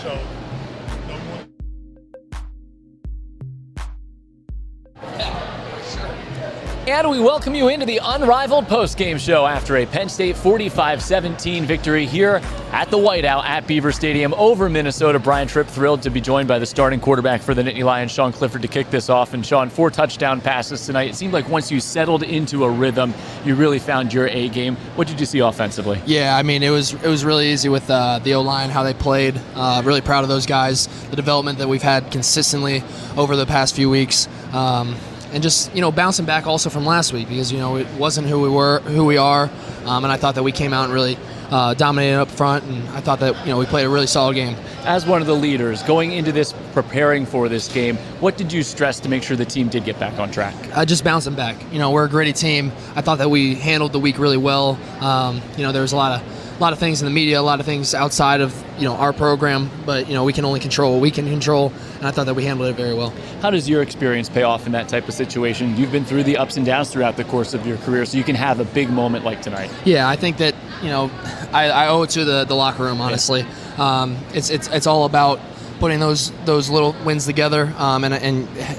So, And we welcome you into the Unrivaled postgame show after a Penn State 45-17 victory here at the Whiteout at Beaver Stadium over Minnesota. Brian Tripp thrilled to be joined by the starting quarterback for the Nittany Lions, Sean Clifford, to kick this off. And Sean, 4 touchdown passes tonight. It seemed like once you settled into a rhythm, you really found your A game. What did you see offensively? Yeah, I mean, it was really easy with the O-line, how they played. Really proud of those guys, the development that we've had consistently over the past few weeks. And just, bouncing back also from last week because, it wasn't who we are. And I thought that we came out and really dominated up front. And I thought that, we played a really solid game. As one of the leaders, going into this, preparing for this game, what did you stress to make sure the team did get back on track? Just bouncing back. We're a gritty team. I thought that we handled the week really well. There was a lot of things in the media, a lot of things outside of our program, but we can only control what we can control, and I thought that we handled it very well. How does your experience pay off in that type of situation? You've been through the ups and downs throughout the course of your career, so you can have a big moment like tonight. Yeah, I think that I owe it to the locker room, honestly. Yeah. It's all about putting those little wins together, and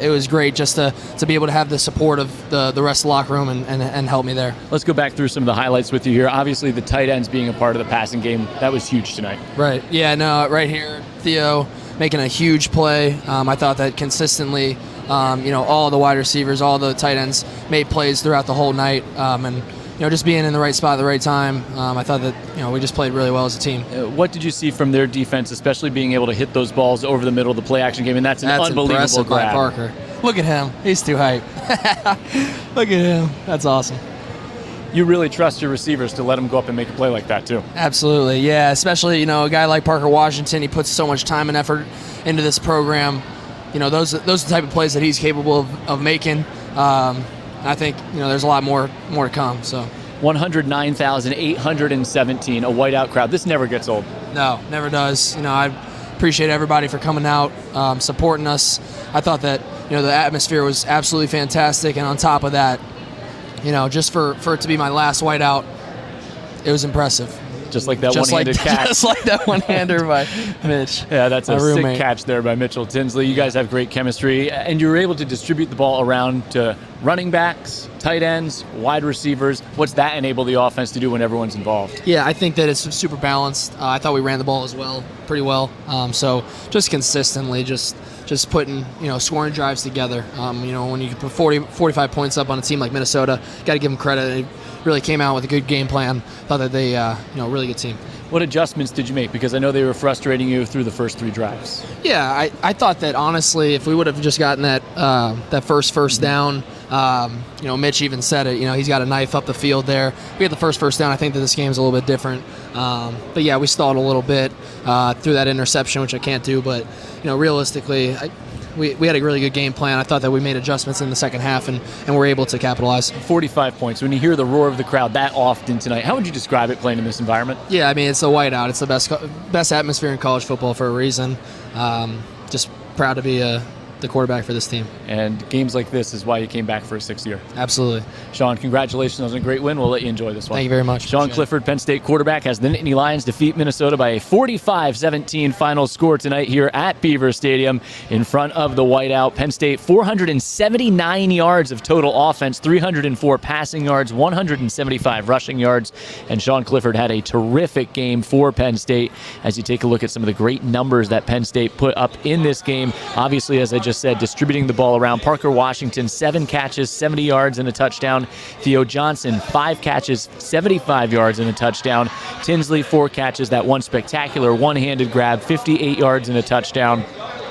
it was great just to be able to have the support of the rest of the locker room and help me there. Let's go back through some of the highlights with you here. Obviously, the tight ends being a part of the passing game, that was huge tonight. Right. Yeah, no, right here, Theo making a huge play. I thought that consistently, all the wide receivers, all the tight ends made plays throughout the whole night, and just being in the right spot at the right time. I thought that, we just played really well as a team. What did you see from their defense, especially being able to hit those balls over the middle of the play-action game? And that's unbelievable grab. By Parker. Look at him. He's too hype. Look at him. That's awesome. You really trust your receivers to let them go up and make a play like that, too. Absolutely, yeah. Especially, a guy like Parker Washington, he puts so much time and effort into this program. Those are the type of plays that he's capable of making. I think there's a lot more to come. So 109,817, a whiteout crowd. This never gets old. No, never does. I appreciate everybody for coming out, supporting us. I thought that the atmosphere was absolutely fantastic, and on top of that, just for it to be my last whiteout, it was impressive. Just like that one-handed catch. Just like that one-hander by Mitch. Yeah, that's a sick catch there by Mitchell Tinsley. You guys have great chemistry, and you were able to distribute the ball around to running backs, tight ends, wide receivers. What's that enable the offense to do when everyone's involved? Yeah, I think that it's super balanced. I thought we ran the ball as well, pretty well. So just consistently, just putting, scoring drives together. When you can put 45 points up on a team like Minnesota, got to give them credit. They really came out with a good game plan. Thought that they, really good team. What adjustments did you make? Because I know they were frustrating you through the first 3 drives. Yeah, I thought that, honestly, if we would have just gotten that first down, Mitch even said it, he's got a knife up the field there. If we had the first down, I think that this game's a little bit different. But yeah, we stalled a little bit through that interception, which I can't do. But, realistically, we had a really good game plan. I thought that we made adjustments in the second half and were able to capitalize. 45 points. When you hear the roar of the crowd that often tonight, how would you describe it playing in this environment? Yeah, I mean, it's the whiteout. It's the best atmosphere in college football for a reason. Just proud to be the quarterback for this team. And games like this is why you came back for a 6th year. Absolutely. Sean, congratulations on a great win. We'll let you enjoy this one. Thank you very much. Sean Clifford, Penn State quarterback, has the Nittany Lions defeat Minnesota by a 45-17 final score tonight here at Beaver Stadium in front of the Whiteout. Penn State 479 yards of total offense, 304 passing yards, 175 rushing yards. And Sean Clifford had a terrific game for Penn State as you take a look at some of the great numbers that Penn State put up in this game. Obviously, as I just just said, distributing the ball around. Parker Washington, 7 catches, 70 yards and a touchdown. Theo Johnson, 5 catches, 75 yards and a touchdown. Tinsley, 4 catches, that one spectacular one-handed grab, 58 yards and a touchdown.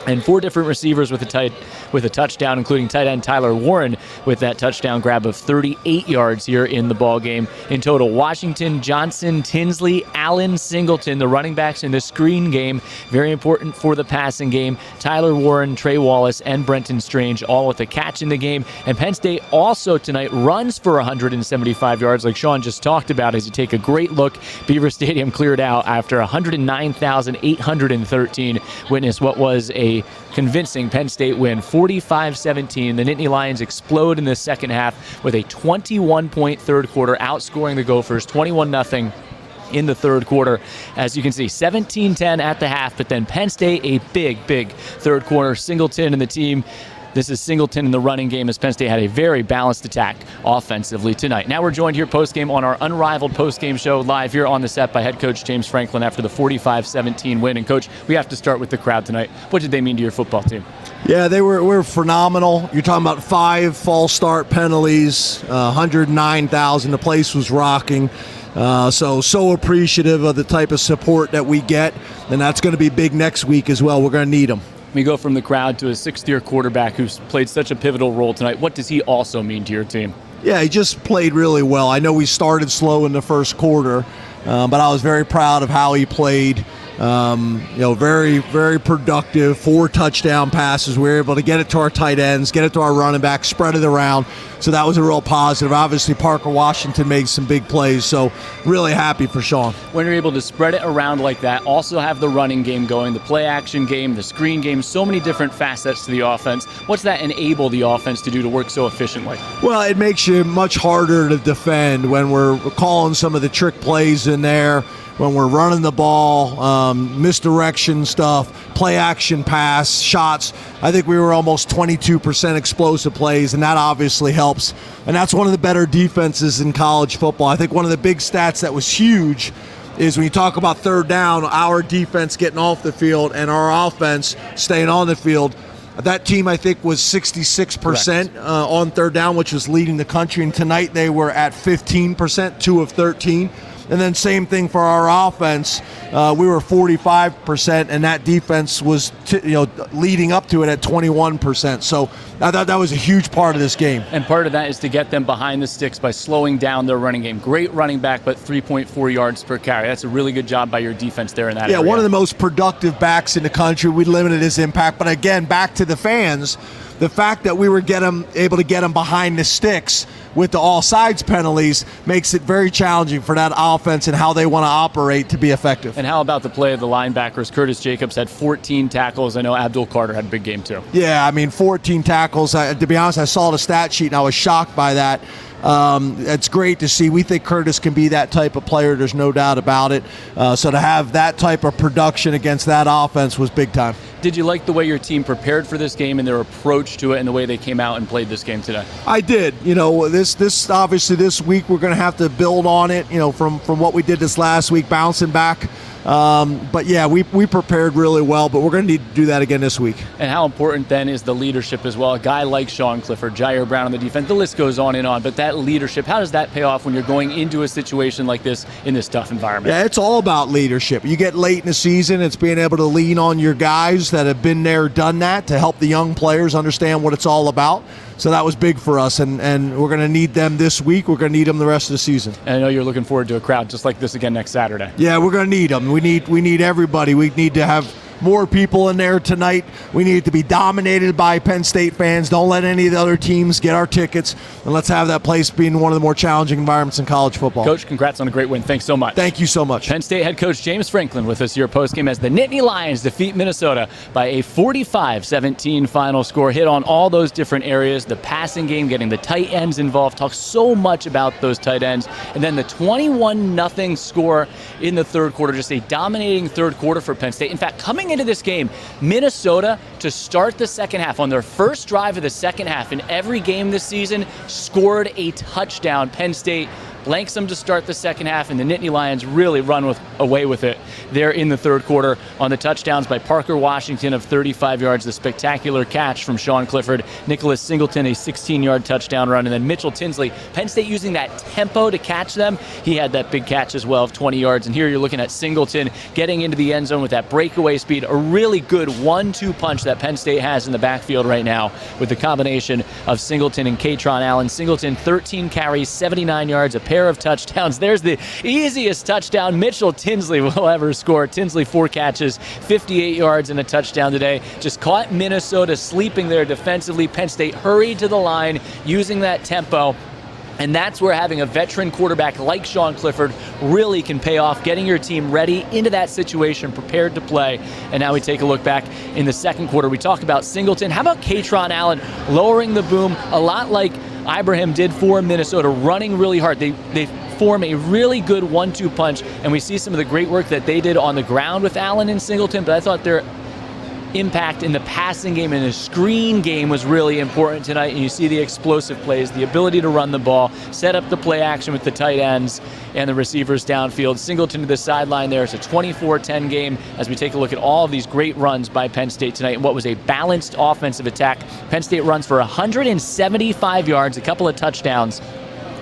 And 4 different receivers with a touchdown, including tight end Tyler Warren with that touchdown grab of 38 yards here in the ball game. In total, Washington, Johnson, Tinsley, Allen, Singleton, the running backs in the screen game, very important for the passing game. Tyler Warren, Trey Wallace, and Brenton Strange all with a catch in the game. And Penn State also tonight runs for 175 yards, like Sean just talked about. As you take a great look, Beaver Stadium cleared out after 109,813 witness what was a convincing Penn State win, 45-17. The Nittany Lions explode in the second half with a 21-point third quarter, outscoring the Gophers 21-0 in the third quarter. As you can see, 17-10 at the half, but then Penn State, a big third quarter. Singleton and the team. This is Singleton in the running game, as Penn State had a very balanced attack offensively tonight. Now we're joined here postgame on our Unrivaled postgame show, live here on the set by head coach James Franklin after the 45-17 win. And Coach, we have to start with the crowd tonight. What did they mean to your football team? Yeah, they were phenomenal. You're talking about 5 false start penalties, 109,000. The place was rocking. So appreciative of the type of support that we get, and that's going to be big next week as well. We're going to need them. We go from the crowd to a 6th-year quarterback who's played such a pivotal role tonight. What does he also mean to your team? Yeah, he just played really well. I know we started slow in the first quarter, but I was very proud of how he played. Very, very productive. 4 touchdown passes. We were able to get it to our tight ends, get it to our running back, spread it around. So that was a real positive. Obviously, Parker Washington made some big plays, so really happy for Sean. When you're able to spread it around like that, also have the running game going, the play action game, the screen game, so many different facets to the offense. What's that enable the offense to do to work so efficiently? Well, it makes you much harder to defend when we're calling some of the trick plays in there, when we're running the ball, misdirection stuff, play action pass, shots. I think we were almost 22% explosive plays, and that obviously helps. And that's one of the better defenses in college football. I think one of the big stats that was huge is when you talk about third down, our defense getting off the field and our offense staying on the field. That team, I think, was 66% on third down, which was leading the country. And tonight they were at 15%, 2 of 13. And then same thing for our offense. We were 45%, and that defense was leading up to it at 21%. So I thought that was a huge part of this game. And part of that is to get them behind the sticks by slowing down their running game. Great running back, but 3.4 yards per carry. That's a really good job by your defense there in that area. Yeah, one of the most productive backs in the country. We limited his impact. But again, back to the fans, the fact that we were able to get him behind the sticks with the all sides penalties makes it very challenging for that offense and how they want to operate to be effective. And how about the play of the linebackers? Curtis Jacobs had 14 tackles. I know Abdul Carter had a big game too. Yeah, 14 tackles. To be honest, I saw the stat sheet and I was shocked by that. It's great to see. We think Curtis can be that type of player. There's no doubt about it. So to have that type of production against that offense was big time. Did you like the way your team prepared for this game and their approach to it and the way they came out and played this game today? I did. This obviously this week we're going to have to build on it, from what we did this last week, bouncing back. But yeah, we prepared really well, but we're going to need to do that again this week. And how important then is the leadership as well? A guy like Sean Clifford, Jair Brown on the defense, the list goes on and on, but that leadership, how does that pay off when you're going into a situation like this in this tough environment? Yeah, it's all about leadership. You get late in the season, it's being able to lean on your guys that have been there, done that, to help the young players understand what it's all about. So that was big for us, and we're going to need them this week. We're going to need them the rest of the season. And I know you're looking forward to a crowd just like this again next Saturday. Yeah, we're going to need them. We need everybody. We need to have more people in there tonight. We need it to be dominated by Penn State fans. Don't let any of the other teams get our tickets, and let's have that place being one of the more challenging environments in college football. Coach, congrats on a great win. Thanks so much. Thank you so much. Penn State head coach James Franklin with us here postgame as the Nittany Lions defeat Minnesota by a 45-17 final score. Hit on all those different areas, the passing game, getting the tight ends involved, talk so much about those tight ends, and then the 21-0 score in the third quarter. Just a dominating third quarter for Penn State. In fact, coming into this game, Minnesota, to start the second half, on their first drive of the second half in every game this season, scored a touchdown. Penn State blanks them to start the second half, and the Nittany Lions really run away with it there in the third quarter on the touchdowns by Parker Washington of 35 yards, the spectacular catch from Sean Clifford, Nicholas Singleton, a 16-yard touchdown run, and then Mitchell Tinsley, Penn State using that tempo to catch them. He had that big catch as well of 20 yards, and here you're looking at Singleton getting into the end zone with that breakaway speed, a really good 1-2 punch that Penn State has in the backfield right now with the combination of Singleton and Katron Allen. Singleton, 13 carries, 79 yards, a pair of touchdowns. There's the easiest touchdown Mitchell Tinsley will ever score. Tinsley, 4 catches, 58 yards and a touchdown today. Just caught Minnesota sleeping there defensively. Penn State hurried to the line using that tempo. And that's where having a veteran quarterback like Sean Clifford really can pay off, getting your team ready into that situation, prepared to play. And now we take a look back in the second quarter. We talked about Singleton. How about Katron Allen lowering the boom, a lot like Ibrahim did for Minnesota, running really hard. They form a really good 1-2 punch, and we see some of the great work that they did on the ground with Allen and Singleton, but I thought their impact in the passing game and the screen game was really important tonight, and you see the explosive plays, the ability to run the ball, set up the play action with the tight ends and the receivers downfield. Singleton to the sideline there. It's a 24-10 game as we take a look at all of these great runs by Penn State tonight and what was a balanced offensive attack. Penn State runs for 175 yards, a couple of touchdowns,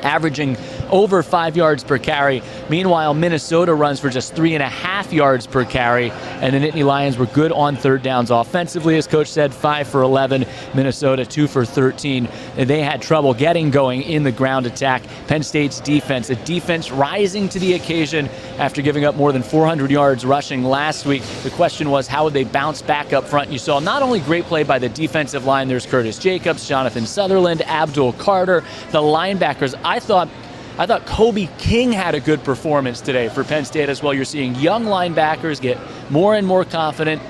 averaging over 5 yards per carry. Meanwhile, Minnesota runs for just 3.5 yards per carry, and the Nittany Lions were good on third downs offensively, as Coach said, 5 for 11. Minnesota, 2 for 13. And they had trouble getting going in the ground attack. Penn State's defense, a defense rising to the occasion after giving up more than 400 yards rushing last week. The question was, how would they bounce back up front? You saw not only great play by the defensive line, there's Curtis Jacobs, Jonathan Sutherland, Abdul Carter, the linebackers. I thought Kobe King had a good performance today for Penn State as well. You're seeing young linebackers get more and more confident,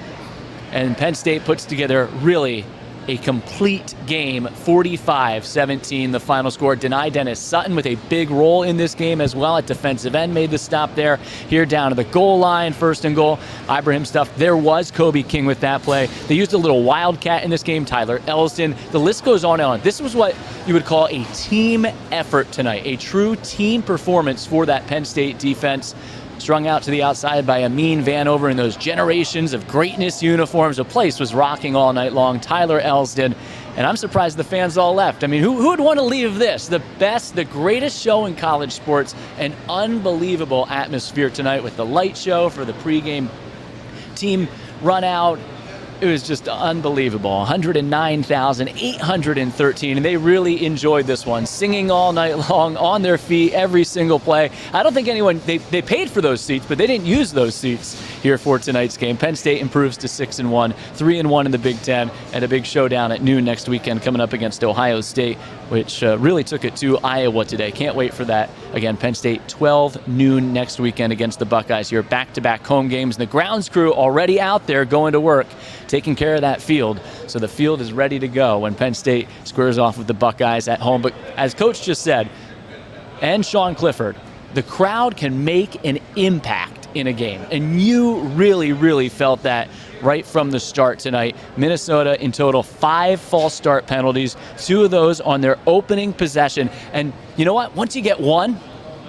and Penn State puts together really a complete game, 45-17, the final score. Denai Dennis Sutton with a big role in this game as well at defensive end, made the stop there. Here down to the goal line, first and goal. Ibrahim stuff. There was Kobe King with that play. They used a little wildcat in this game, Tyler Elston. The list goes on and on. This was what you would call a team effort tonight, a true team performance for that Penn State defense. Strung out to the outside by Amin Vanover in those generations of greatness uniforms. The place was rocking all night long. Tyler Elston. And I'm surprised the fans all left. I mean, who would want to leave this? The best, the greatest show in college sports. An unbelievable atmosphere tonight with the light show for the pregame team run out. It was just unbelievable. 109,813, and they really enjoyed this one, singing all night long, on their feet, every single play. I don't think anyone, they paid for those seats, but they didn't use those seats here for tonight's game. Penn State improves to 6-1, 3-1 in the Big Ten, and a big showdown at noon next weekend coming up against Ohio State, which really took it to Iowa today. Can't wait for that. Again, Penn State, 12 noon next weekend against the Buckeyes here. Back-to-back home games. And the grounds crew already out there going to work, taking care of that field. So the field is ready to go when Penn State squares off with the Buckeyes at home. But as Coach just said, and Sean Clifford, the crowd can make an impact in a game. And you really, really felt that right from the start tonight. Minnesota in total 5 false start penalties, 2 of those on their opening possession. And you know what? Once you get one,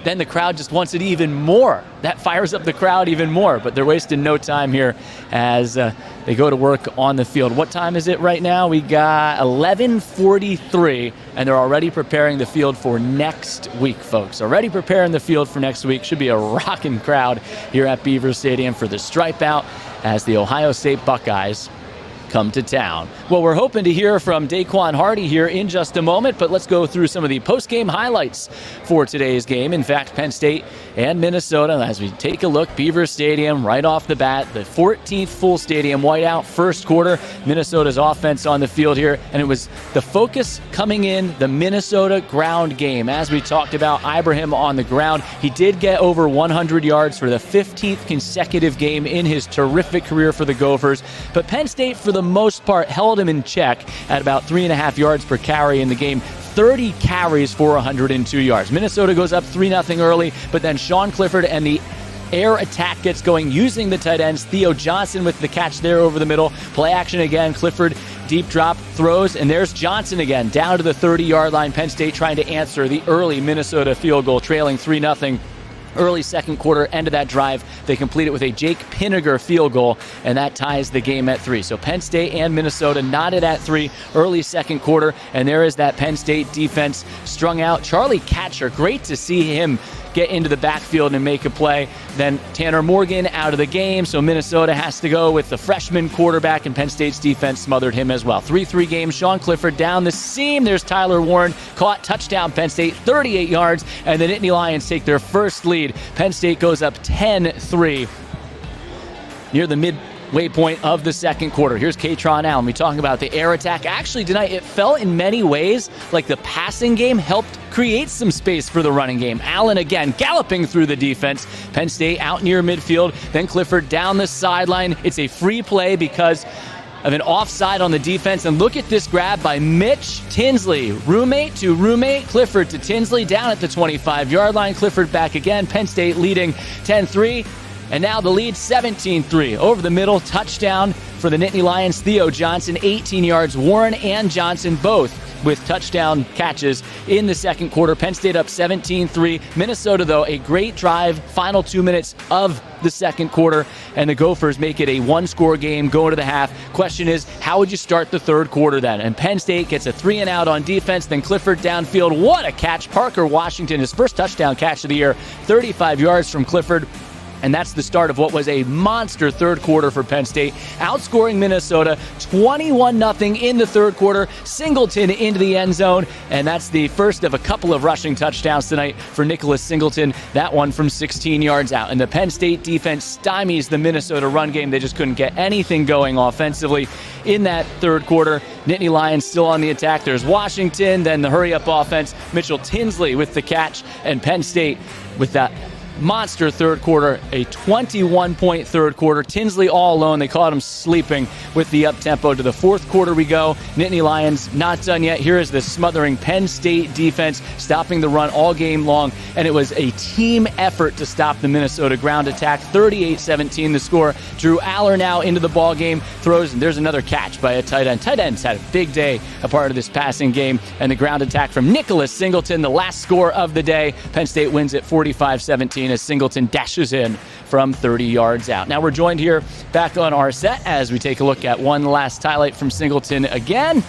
then the crowd just wants it even more. That fires up the crowd even more. But they're wasting no time here as they go to work on the field. What time is it right now? We got 11:43, and they're already preparing the field for next week, folks. Already preparing the field for next week. Should be a rocking crowd here at Beaver Stadium for the stripe out as the Ohio State Buckeyes come to town. Well, we're hoping to hear from Daquan Hardy here in just a moment, but let's go through some of the post-game highlights for today's game. In fact, Penn State and Minnesota, as we take a look, Beaver Stadium right off the bat, the 14th full stadium whiteout, first quarter, Minnesota's offense on the field here, and it was the focus coming in the Minnesota ground game. As we talked about, Ibrahim on the ground. He did get over 100 yards for the 15th consecutive game in his terrific career for the Gophers, but Penn State, for the most part, held him in check at about 3.5 yards per carry in the game. 30 carries for 102 yards. Minnesota goes up 3-0 early, but then Sean Clifford and the air attack gets going using the tight ends. Theo Johnson with the catch there over the middle. Play action again. Clifford, deep drop, throws, and there's Johnson again down to the 30-yard line. Penn State trying to answer the early Minnesota field goal, trailing 3-0. Early second quarter, end of that drive, they complete it with a Jake Pinniger field goal, and that ties the game at 3. So Penn State and Minnesota knotted at 3 early second quarter, and there is that Penn State defense strung out. Charlie Katcher, great to see him get into the backfield and make a play. Then Tanner Morgan out of the game, so Minnesota has to go with the freshman quarterback, and Penn State's defense smothered him as well. 3-3 game, Sean Clifford down the seam. There's Tyler Warren, caught, touchdown Penn State, 38 yards, and the Nittany Lions take their first lead. Penn State goes up 10-3 near the midway point of the second quarter. Here's Katron Allen. We talk about the air attack. Actually, tonight it felt in many ways like the passing game helped create some space for the running game. Allen again galloping through the defense. Penn State out near midfield. Then Clifford down the sideline. It's a free play because of an offside on the defense. And look at this grab by Mitch Tinsley. Roommate to roommate. Clifford to Tinsley down at the 25-yard line. Clifford back again. Penn State leading 10-3. And now the lead 17-3. Over the middle, touchdown for the Nittany Lions. Theo Johnson, 18 yards. Warren and Johnson both with touchdown catches in the second quarter. Penn State up 17-3. Minnesota, though, a great drive. Final 2 minutes of the second quarter, and the Gophers make it a one-score game going to the half. Question is, how would you start the third quarter then? And Penn State gets a 3-and-out on defense, then Clifford downfield. What a catch. Parker Washington, his first touchdown catch of the year, 35 yards from Clifford. And that's the start of what was a monster third quarter for Penn State, outscoring Minnesota 21-0 in the third quarter. Singleton into the end zone, and that's the first of a couple of rushing touchdowns tonight for Nicholas Singleton, that one from 16 yards out. And the Penn State defense stymies the Minnesota run game. They just couldn't get anything going offensively in that third quarter. Nittany Lions still on the attack. There's Washington, then the hurry-up offense. Mitchell Tinsley with the catch, and Penn State with that monster third quarter, a 21-point third quarter. Tinsley all alone. They caught him sleeping with the up-tempo. To the fourth quarter we go. Nittany Lions not done yet. Here is the smothering Penn State defense, stopping the run all game long, and it was a team effort to stop the Minnesota ground attack. 38-17 the score. Drew Aller now into the ball game, throws, and there's another catch by a tight end. Tight ends had a big day, a part of this passing game, and the ground attack from Nicholas Singleton, the last score of the day. Penn State wins it 45-17 as Singleton dashes in from 30 yards out. Now we're joined here back on our set as we take a look at one last highlight from Singleton again.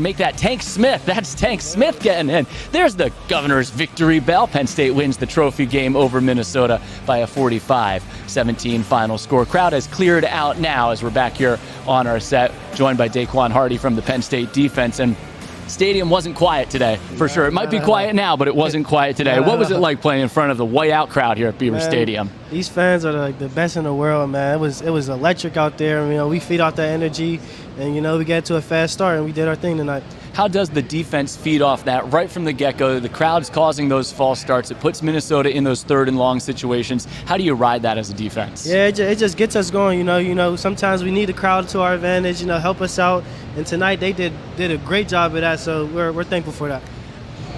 Make that Tank Smith. That's Tank Smith getting in. There's the Governor's victory bell. Penn State wins the trophy game over Minnesota by a 45-17 final score. Crowd has cleared out now as we're back here on our set, joined by Daquan Hardy from the Penn State defense. And stadium wasn't quiet today, for sure. It might be quiet now, but it wasn't quiet today. What was it like playing in front of the whiteout crowd here at Beaver Stadium? These fans are like the best in the world, man. It was electric out there. You know, we feed off that energy, and you know, we get to a fast start, and we did our thing tonight. How does the defense feed off that right from the get-go? The crowd's causing those false starts. It puts Minnesota in those third and long situations. How do you ride that as a defense? Yeah, it just gets us going. You know, sometimes we need the crowd to our advantage. You know, help us out. And tonight they did a great job of that. So we're thankful for that.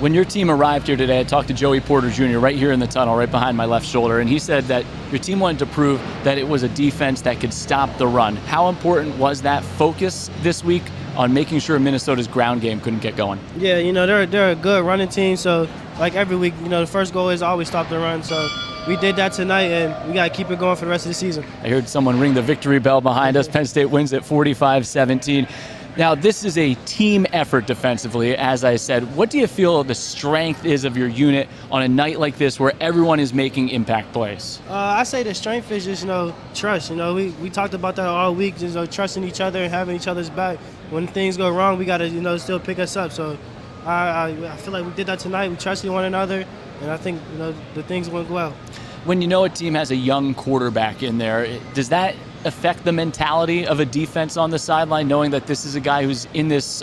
When your team arrived here today, I talked to Joey Porter Jr. right here in the tunnel, right behind my left shoulder, and he said that your team wanted to prove that it was a defense that could stop the run. How important was that focus this week on making sure Minnesota's ground game couldn't get going? Yeah, you know, they're a good running team, so like every week, you know, the first goal is always stop the run, so we did that tonight, and we got to keep it going for the rest of the season. I heard someone ring the victory bell behind us. Penn State wins at 45-17. Now, this is a team effort defensively, as I said. What do you feel the strength is of your unit on a night like this where everyone is making impact plays? I say the strength is just, you know, trust. You know, we talked about that all week, just, you know, trusting each other and having each other's back. When things go wrong, we got to, you know, still pick us up. So I feel like we did that tonight. We trusted one another, and I think, you know, the things went well. When you know a team has a young quarterback in there, does that affect the mentality of a defense on the sideline, knowing that this is a guy who's in this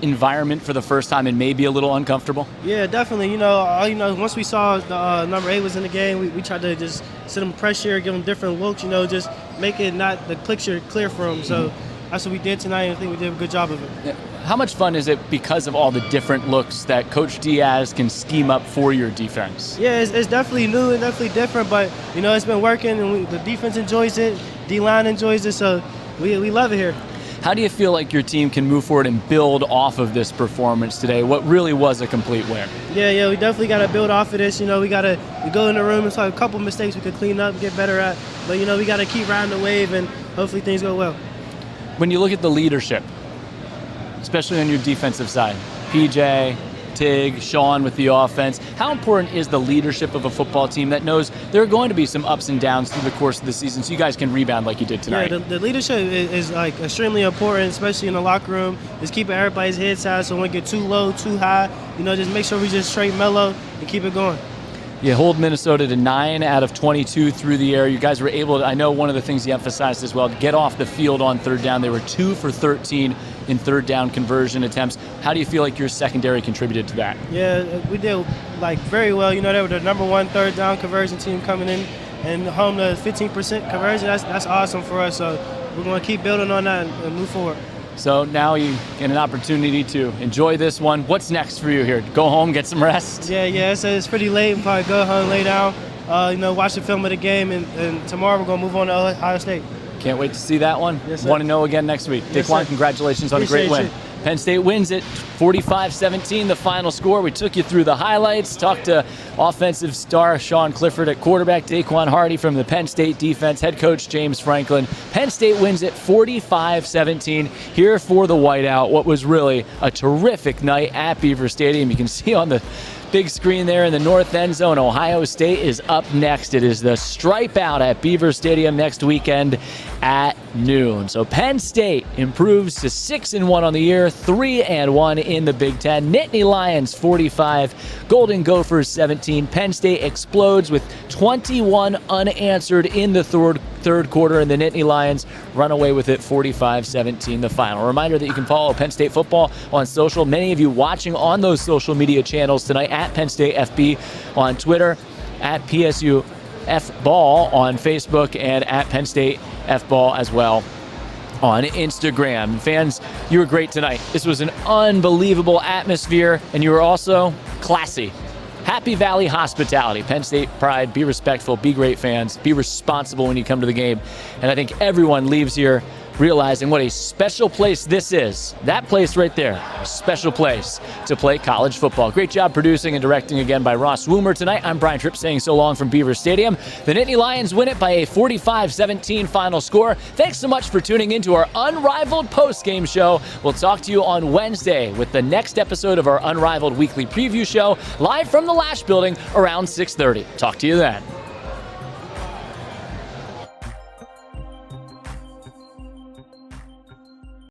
environment for the first time and maybe a little uncomfortable? Yeah, definitely. You know, once we saw the number 8 was in the game, we tried to just set him pressure, give him different looks, you know, just make it not the picture clear for him. So, that's what we did tonight, and I think we did a good job of it. How much fun is it because of all the different looks that Coach Diaz can scheme up for your defense? Yeah, it's definitely new and definitely different, but, it's been working, and the defense enjoys it, D-line enjoys it, so we love it here. How do you feel like your team can move forward and build off of this performance today, what really was a complete win? Yeah, we definitely got to build off of this. We go in the room and talk a couple mistakes we could clean up and get better at, but, we got to keep riding the wave, and hopefully things go well. When you look at the leadership, especially on your defensive side, PJ, Tig, Sean with the offense, how important is the leadership of a football team that knows there are going to be some ups and downs through the course of the season so you guys can rebound like you did tonight? Yeah, the leadership is like extremely important, especially in the locker room, is keeping everybody's heads high so we don't get too low, too high. Just make sure we just straight mellow and keep it going. You hold Minnesota to 9 out of 22 through the air. You guys were able to, I know one of the things you emphasized as well, to get off the field on third down. They were 2 for 13 in third down conversion attempts. How do you feel like your secondary contributed to that? Yeah, we did very well. They were the number 1 third down conversion team coming in and home to 15% conversion. That's awesome for us. So we're going to keep building on that and move forward. So now you get an opportunity to enjoy this one. What's next for you here? Go home, get some rest? Yeah, it's pretty late. We'll probably go home, lay down, watch the film of the game, and tomorrow we're going to move on to Ohio State. Can't wait to see that one. Yes, sir. Want to know again next week. Yes, Daquan, sir. congratulations on a great win. Penn State wins it 45-17, the final score. We took you through the highlights, talked to offensive star Sean Clifford at quarterback, Daquan Hardy from the Penn State defense, head coach James Franklin. Penn State wins it 45-17 here for the Whiteout. What was really a terrific night at Beaver Stadium. You can see on the big screen there in the north end zone, Ohio State is up next. It is the Stripe Out at Beaver Stadium next weekend at noon. So Penn State improves to 6-1 on the year, 3-1 in the Big Ten. Nittany Lions 45, Golden Gophers 17. Penn State explodes with 21 unanswered in the third quarter, and the Nittany Lions run away with it 45-17, the final. Reminder that you can follow Penn State football on social. Many of you watching on those social media channels tonight, at Penn State FB on Twitter, at PSU FBall on Facebook, and at Penn State FBall as well on Instagram. Fans, you were great tonight. This was an unbelievable atmosphere, and you were also classy. Happy Valley hospitality. Penn State pride. Be respectful. Be great fans. Be responsible when you come to the game. And I think everyone leaves here realizing what a special place this is. That place right there, a special place to play college football. Great job producing and directing again by Ross Woomer tonight. I'm Brian Tripp saying so long from Beaver Stadium. The Nittany Lions win it by a 45-17 final score. Thanks so much for tuning into our Unrivaled post-game show. We'll talk to you on Wednesday with the next episode of our Unrivaled weekly preview show, live from the Lash Building around 6:30. Talk to you then.